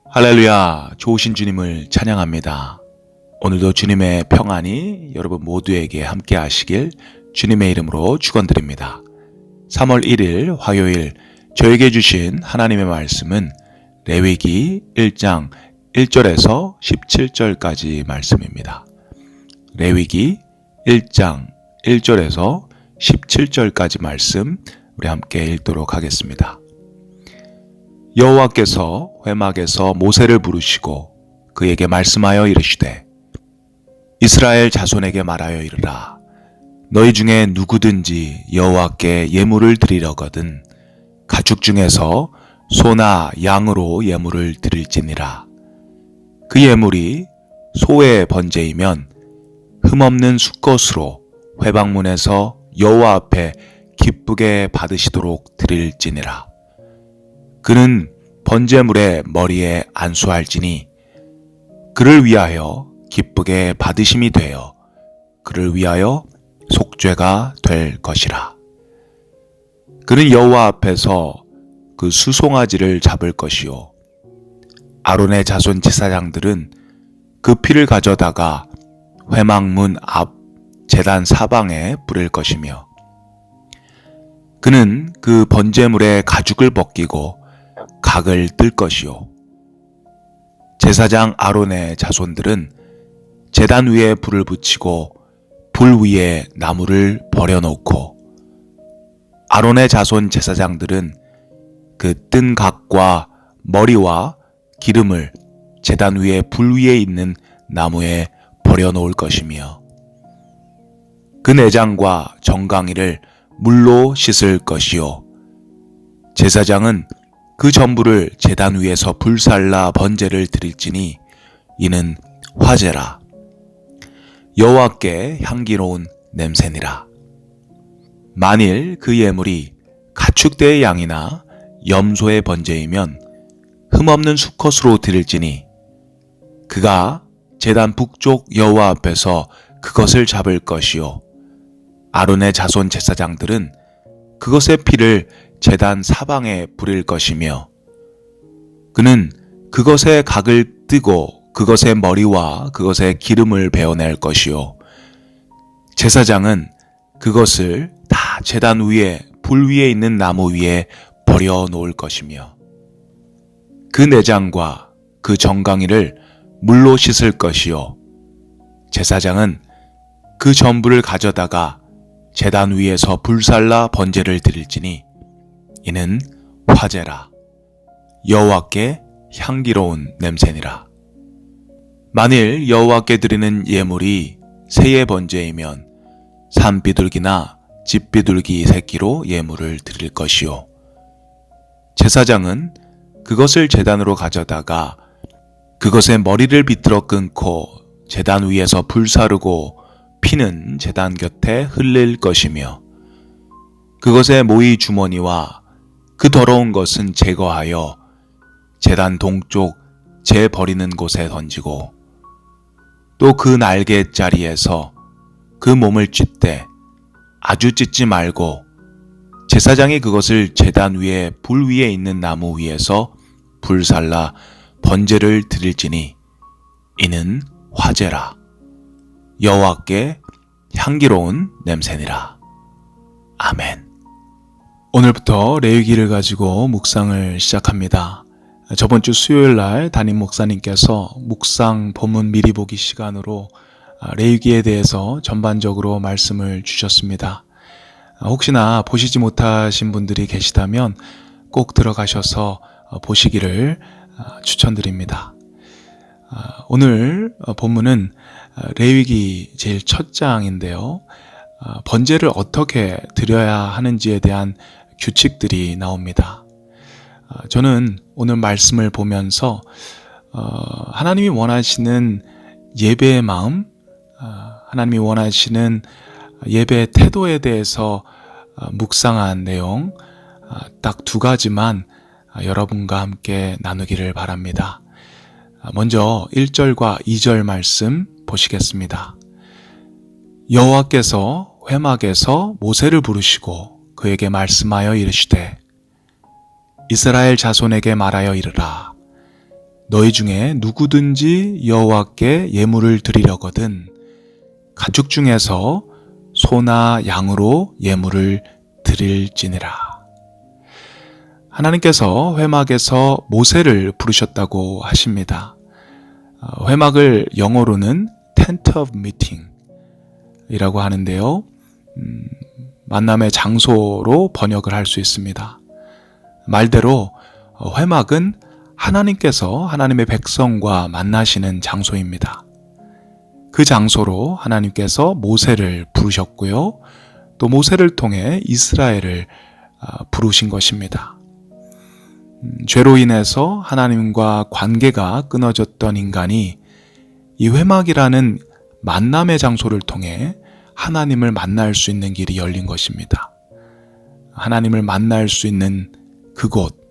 할렐루야, 좋으신 주님을 찬양합니다. 오늘도 주님의 평안이 여러분 모두에게 함께 하시길 주님의 이름으로 축원드립니다. 3월 1일 화요일 저에게 주신 하나님의 말씀은 레위기 1장 1절에서 17절까지 말씀입니다. 레위기 1장 1절에서 17절까지 말씀 우리 함께 읽도록 하겠습니다. 여호와께서 회막에서 모세를 부르시고 그에게 말씀하여 이르시되 이스라엘 자손에게 말하여 이르라. 너희 중에 누구든지 여호와께 예물을 드리려거든 가축 중에서 소나 양으로 예물을 드릴지니라. 그 예물이 소의 번제이면 흠없는 수컷으로 회방문에서 여호와 앞에 기쁘게 받으시도록 드릴지니라. 그는 번제물의 머리에 안수할지니 그를 위하여 기쁘게 받으심이 되어 그를 위하여 속죄가 될 것이라. 그는 여호와 앞에서 그 수송아지를 잡을 것이요 아론의 자손 제사장들은 그 피를 가져다가 회막문 앞 제단 사방에 뿌릴 것이며 그는 그 번제물의 가죽을 벗기고 각을 뜰 것이요 제사장 아론의 자손들은 제단 위에 불을 붙이고 불 위에 나무를 버려놓고 아론의 자손 제사장들은 그 뜬 각과 머리와 기름을 제단 위에 불 위에 있는 나무에 버려놓을 것이며 그 내장과 정강이를 물로 씻을 것이요 제사장은 그 전부를 제단 위에서 불살라 번제를 드릴지니 이는 화제라. 여호와께 향기로운 냄새니라. 만일 그 예물이 가축대의 양이나 염소의 번제이면 흠없는 수컷으로 드릴지니 그가 제단 북쪽 여호와 앞에서 그것을 잡을 것이요 아론의 자손 제사장들은 그것의 피를 제단 사방에 뿌릴 것이며 그는 그것의 각을 뜨고 그것의 머리와 그것의 기름을 베어낼 것이요 제사장은 그것을 다 제단 위에 불 위에 있는 나무 위에 버려 놓을 것이며 그 내장과 그 정강이를 물로 씻을 것이요 제사장은 그 전부를 가져다가 제단 위에서 불살라 번제를 드릴지니 이는 화제라. 여호와께 향기로운 냄새니라. 만일 여호와께 드리는 예물이 새의 번제이면 산비둘기나 집비둘기 새끼로 예물을 드릴 것이요 제사장은 그것을 제단으로 가져다가 그것의 머리를 비틀어 끊고 제단 위에서 불사르고 피는 제단 곁에 흘릴 것이며 그것의 모이 주머니와 그 더러운 것은 제거하여 제단 동쪽 재 버리는 곳에 던지고 또 그 날개 자리에서 그 몸을 찢되 아주 찢지 말고 제사장이 그것을 제단 위에 불 위에 있는 나무 위에서 불살라 번제를 드릴지니 이는 화제라. 여호와께 향기로운 냄새니라. 아멘. 오늘부터 레위기를 가지고 묵상을 시작합니다. 저번 주 수요일 날 담임 목사님께서 묵상 본문 미리 보기 시간으로 레위기에 대해서 전반적으로 말씀을 주셨습니다. 혹시나 보시지 못하신 분들이 계시다면 꼭 들어가셔서 보시기를 추천드립니다. 오늘 본문은 레위기 제일 첫 장인데요. 번제를 어떻게 드려야 하는지에 대한 규칙들이 나옵니다. 저는 오늘 말씀을 보면서 하나님이 원하시는 예배의 마음, 하나님이 원하시는 예배의 태도에 대해서 묵상한 내용 딱 두 가지만 여러분과 함께 나누기를 바랍니다. 먼저 1절과 2절 말씀 보시겠습니다. 여호와께서 회막에서 모세를 부르시고 그에게 말씀하여 이르시되 이스라엘 자손에게 말하여 이르라. 너희 중에 누구든지 여호와께 예물을 드리려거든 가축 중에서 소나 양으로 예물을 드릴지니라. 하나님께서 회막에서 모세를 부르셨다고 하십니다. 회막을 영어로는 Tent of Meeting 이라고 하는데요. 만남의 장소로 번역을 할 수 있습니다. 말대로 회막은 하나님께서 하나님의 백성과 만나시는 장소입니다. 그 장소로 하나님께서 모세를 부르셨고요. 또 모세를 통해 이스라엘을 부르신 것입니다. 죄로 인해서 하나님과 관계가 끊어졌던 인간이 이 회막이라는 만남의 장소를 통해 하나님을 만날 수 있는 길이 열린 것입니다. 하나님을 만날 수 있는 그곳,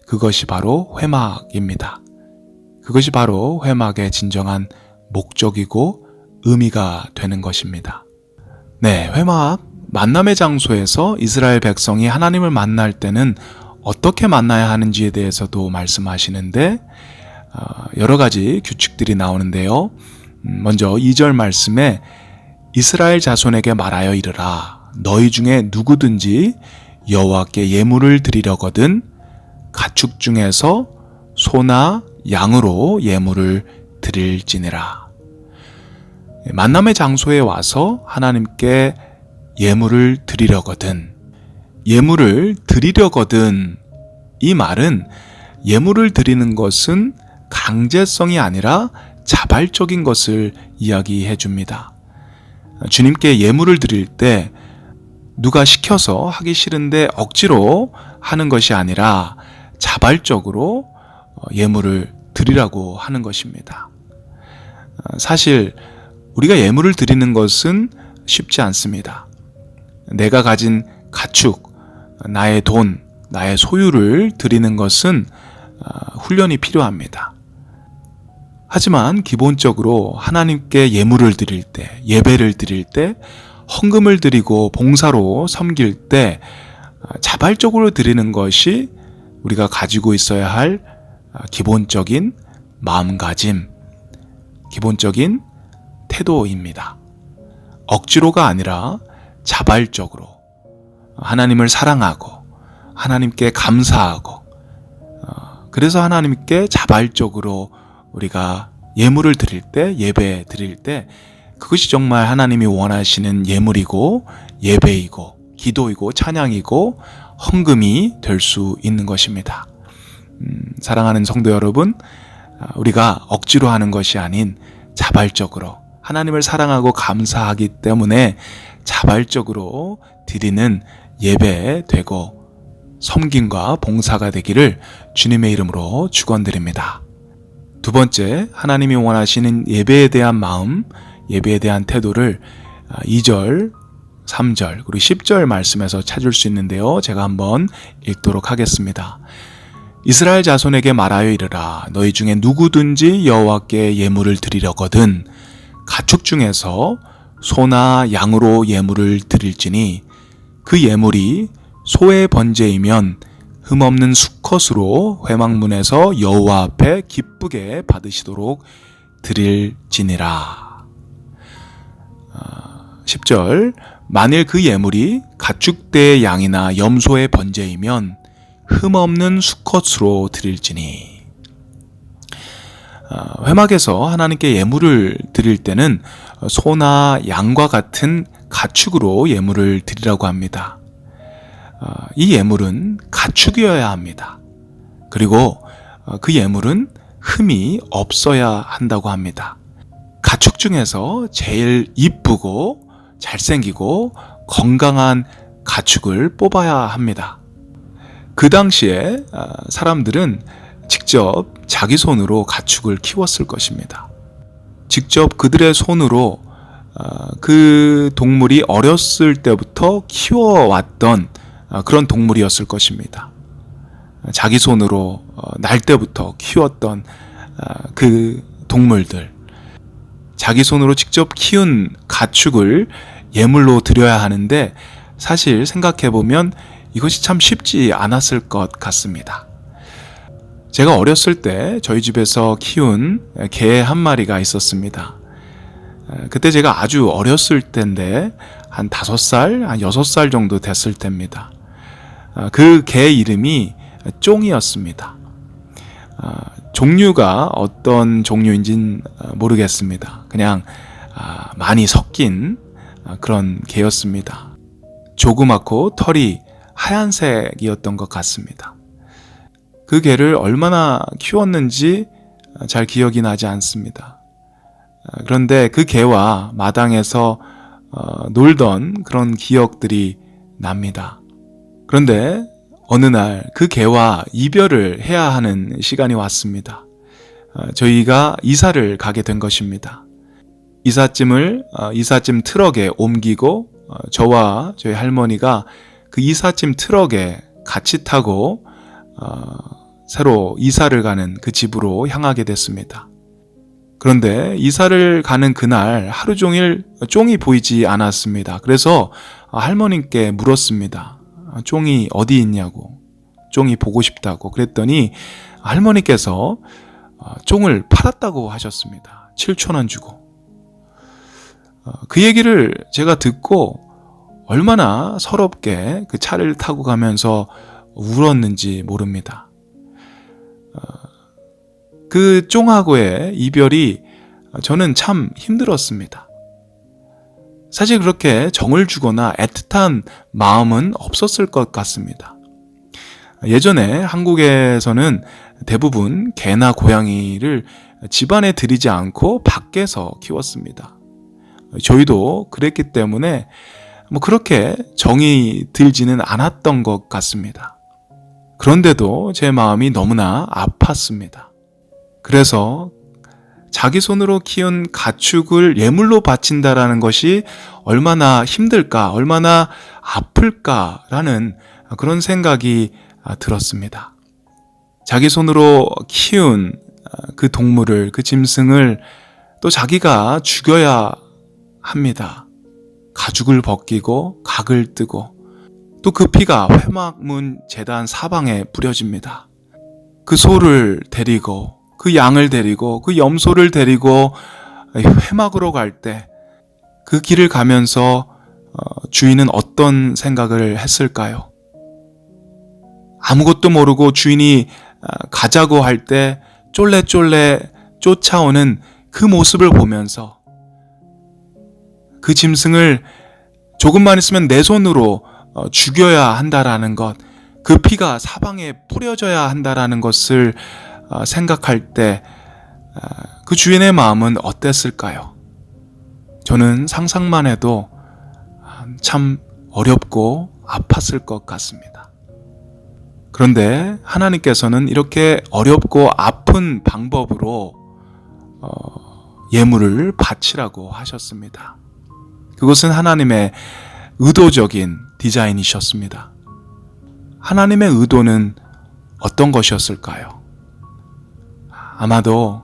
그것이 바로 회막입니다. 그것이 바로 회막의 진정한 목적이고 의미가 되는 것입니다. 네, 회막, 만남의 장소에서 이스라엘 백성이 하나님을 만날 때는 어떻게 만나야 하는지에 대해서도 말씀하시는데 여러 가지 규칙들이 나오는데요. 먼저 2절 말씀에 이스라엘 자손에게 말하여 이르라. 너희 중에 누구든지 여호와께 예물을 드리려거든 가축 중에서 소나 양으로 예물을 드릴지니라. 만남의 장소에 와서 하나님께 예물을 드리려거든, 예물을 드리려거든, 이 말은 예물을 드리는 것은 강제성이 아니라 자발적인 것을 이야기해 줍니다. 주님께 예물을 드릴 때 누가 시켜서 하기 싫은데 억지로 하는 것이 아니라 자발적으로 예물을 드리라고 하는 것입니다. 사실 우리가 예물을 드리는 것은 쉽지 않습니다. 내가 가진 가축, 나의 돈, 나의 소유를 드리는 것은 훈련이 필요합니다. 하지만 기본적으로 하나님께 예물을 드릴 때, 예배를 드릴 때, 헌금을 드리고 봉사로 섬길 때 자발적으로 드리는 것이 우리가 가지고 있어야 할 기본적인 마음가짐, 기본적인 태도입니다. 억지로가 아니라 자발적으로 하나님을 사랑하고 하나님께 감사하고 그래서 하나님께 자발적으로 우리가 예물을 드릴 때, 예배 드릴 때 그것이 정말 하나님이 원하시는 예물이고 예배이고 기도이고 찬양이고 헌금이 될 수 있는 것입니다. 사랑하는 성도 여러분, 우리가 억지로 하는 것이 아닌 자발적으로 하나님을 사랑하고 감사하기 때문에 자발적으로 드리는 예배 되고 섬김과 봉사가 되기를 주님의 이름으로 축원드립니다. 두 번째, 하나님이 원하시는 예배에 대한 마음, 예배에 대한 태도를 2절, 3절, 그리고 10절 말씀에서 찾을 수 있는데요. 제가 한번 읽도록 하겠습니다. 이스라엘 자손에게 말하여 이르라. 너희 중에 누구든지 여호와께 예물을 드리려거든 가축 중에서 소나 양으로 예물을 드릴지니 그 예물이 소의 번제이면 흠없는 수컷으로 회막문에서 여호와 앞에 기쁘게 받으시도록 드릴지니라. 10절, 만일 그 예물이 가축대의 양이나 염소의 번제이면 흠없는 수컷으로 드릴지니. 회막에서 하나님께 예물을 드릴 때는 소나 양과 같은 가축으로 예물을 드리라고 합니다. 이 예물은 가축이어야 합니다. 그리고 그 예물은 흠이 없어야 한다고 합니다. 가축 중에서 제일 이쁘고 잘생기고 건강한 가축을 뽑아야 합니다. 그 당시에 사람들은 직접 자기 손으로 가축을 키웠을 것입니다. 직접 그들의 손으로 그 동물이 어렸을 때부터 키워왔던 그런 동물이었을 것입니다. 자기 손으로 날 때부터 키웠던 그 동물들, 자기 손으로 직접 키운 가축을 예물로 드려야 하는데 사실 생각해보면 이것이 참 쉽지 않았을 것 같습니다. 제가 어렸을 때 저희 집에서 키운 개 한 마리가 있었습니다. 그때 제가 아주 어렸을 때인데 한 5살, 한 6살 정도 됐을 때입니다. 그 개 이름이 쫑이었습니다. 종류가 어떤 종류인지는 모르겠습니다. 그냥 많이 섞인 그런 개였습니다. 조그맣고 털이 하얀색이었던 것 같습니다. 그 개를 얼마나 키웠는지 잘 기억이 나지 않습니다. 그런데 그 개와 마당에서 놀던 그런 기억들이 납니다. 그런데 어느 날 그 개와 이별을 해야 하는 시간이 왔습니다. 저희가 이사를 가게 된 것입니다. 이삿짐 트럭에 옮기고 저와 저희 할머니가 그 이삿짐 트럭에 같이 타고 새로 이사를 가는 그 집으로 향하게 됐습니다. 그런데 이사를 가는 그날 하루 종일 쫑이 보이지 않았습니다. 그래서 할머님께 물었습니다. 쫑이 어디 있냐고, 쫑이 보고 싶다고. 그랬더니 할머니께서 쫑을 팔았다고 하셨습니다. 7,000원 주고. 그 얘기를 제가 듣고 얼마나 서럽게 그 차를 타고 가면서 울었는지 모릅니다. 그 쫑하고의 이별이 저는 참 힘들었습니다. 사실 그렇게 정을 주거나 애틋한 마음은 없었을 것 같습니다. 예전에 한국에서는 대부분 개나 고양이를 집안에 들이지 않고 밖에서 키웠습니다. 저희도 그랬기 때문에 그렇게 정이 들지는 않았던 것 같습니다. 그런데도 제 마음이 너무나 아팠습니다. 그래서 자기 손으로 키운 가축을 예물로 바친다라는 것이 얼마나 힘들까, 얼마나 아플까라는 그런 생각이 들었습니다. 자기 손으로 키운 그 동물을, 그 짐승을 또 자기가 죽여야 합니다. 가죽을 벗기고 각을 뜨고 또 그 피가 회막문 제단 사방에 뿌려집니다. 그 소를 데리고 그 양을 데리고 그 염소를 데리고 회막으로 갈 때 그 길을 가면서 주인은 어떤 생각을 했을까요? 아무것도 모르고 주인이 가자고 할 때 쫄래쫄래 쫓아오는 그 모습을 보면서 그 짐승을 조금만 있으면 내 손으로 죽여야 한다라는 것, 그 피가 사방에 뿌려져야 한다라는 것을 생각할 때 그 주인의 마음은 어땠을까요? 저는 상상만 해도 참 어렵고 아팠을 것 같습니다. 그런데 하나님께서는 이렇게 어렵고 아픈 방법으로 예물을 바치라고 하셨습니다. 그것은 하나님의 의도적인 디자인이셨습니다. 하나님의 의도는 어떤 것이었을까요? 아마도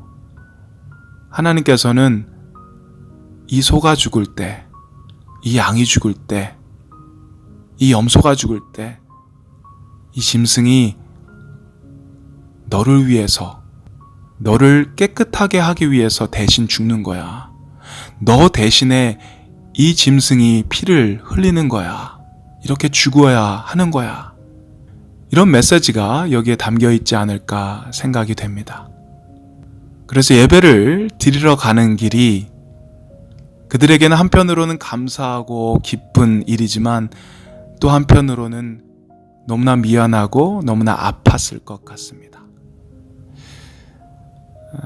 하나님께서는 이 소가 죽을 때, 이 양이 죽을 때, 이 염소가 죽을 때, 이 짐승이 너를 위해서, 너를 깨끗하게 하기 위해서 대신 죽는 거야. 너 대신에 이 짐승이 피를 흘리는 거야. 이렇게 죽어야 하는 거야. 이런 메시지가 여기에 담겨 있지 않을까 생각이 됩니다. 그래서 예배를 드리러 가는 길이 그들에게는 한편으로는 감사하고 기쁜 일이지만 또 한편으로는 너무나 미안하고 너무나 아팠을 것 같습니다.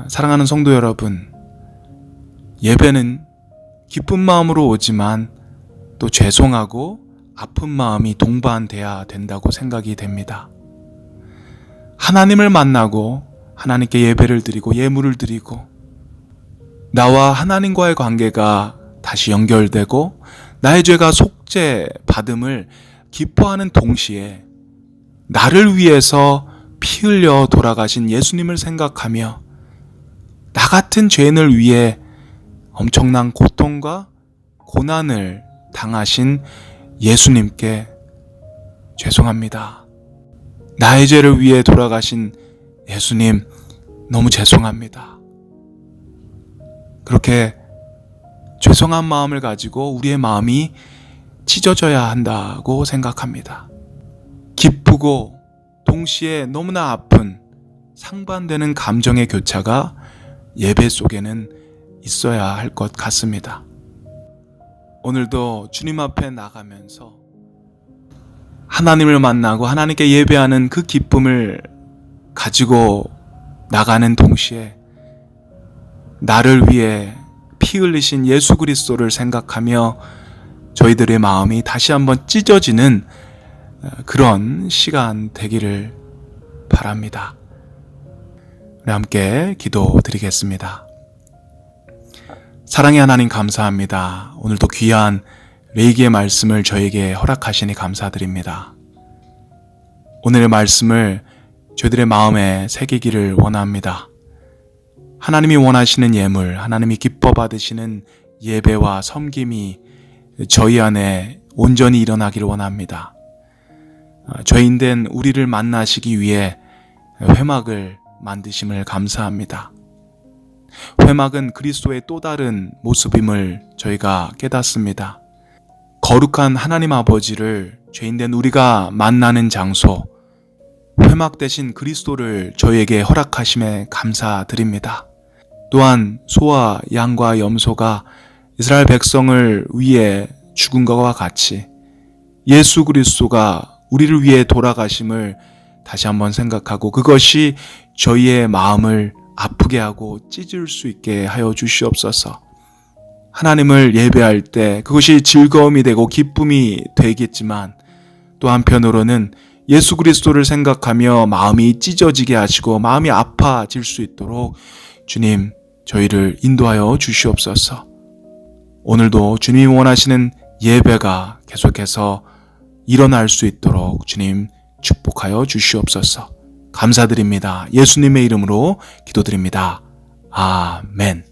사랑하는 성도 여러분, 예배는 기쁜 마음으로 오지만 또 죄송하고 아픈 마음이 동반돼야 된다고 생각이 됩니다. 하나님을 만나고 하나님께 예배를 드리고 예물을 드리고 나와 하나님과의 관계가 다시 연결되고 나의 죄가 속죄 받음을 기뻐하는 동시에 나를 위해서 피 흘려 돌아가신 예수님을 생각하며 나 같은 죄인을 위해 엄청난 고통과 고난을 당하신 예수님께 죄송합니다. 나의 죄를 위해 돌아가신 예수님, 너무 죄송합니다. 그렇게 죄송한 마음을 가지고 우리의 마음이 찢어져야 한다고 생각합니다. 기쁘고 동시에 너무나 아픈 상반되는 감정의 교차가 예배 속에는 있어야 할 것 같습니다. 오늘도 주님 앞에 나가면서 하나님을 만나고 하나님께 예배하는 그 기쁨을 가지고 나가는 동시에 나를 위해 피 흘리신 예수 그리스도를 생각하며 저희들의 마음이 다시 한번 찢어지는 그런 시간 되기를 바랍니다. 우리 함께 기도드리겠습니다. 사랑의 하나님 감사합니다. 오늘도 귀한 레이기의 말씀을 저에게 허락하시니 감사드립니다. 오늘의 말씀을 저희들의 마음에 새기기를 원합니다. 하나님이 원하시는 예물, 하나님이 기뻐 받으시는 예배와 섬김이 저희 안에 온전히 일어나기를 원합니다. 죄인된 우리를 만나시기 위해 회막을 만드심을 감사합니다. 회막은 그리스도의 또 다른 모습임을 저희가 깨닫습니다. 거룩한 하나님 아버지를 죄인된 우리가 만나는 장소, 회막 대신 그리스도를 저희에게 허락하심에 감사드립니다. 또한 소와 양과 염소가 이스라엘 백성을 위해 죽은 것과 같이 예수 그리스도가 우리를 위해 돌아가심을 다시 한번 생각하고 그것이 저희의 마음을 아프게 하고 찢을 수 있게 하여 주시옵소서. 하나님을 예배할 때 그것이 즐거움이 되고 기쁨이 되겠지만 또 한편으로는 예수 그리스도를 생각하며 마음이 찢어지게 하시고 마음이 아파질 수 있도록 주님 저희를 인도하여 주시옵소서. 오늘도 주님이 원하시는 예배가 계속해서 일어날 수 있도록 주님 축복하여 주시옵소서. 감사드립니다. 예수님의 이름으로 기도드립니다. 아멘.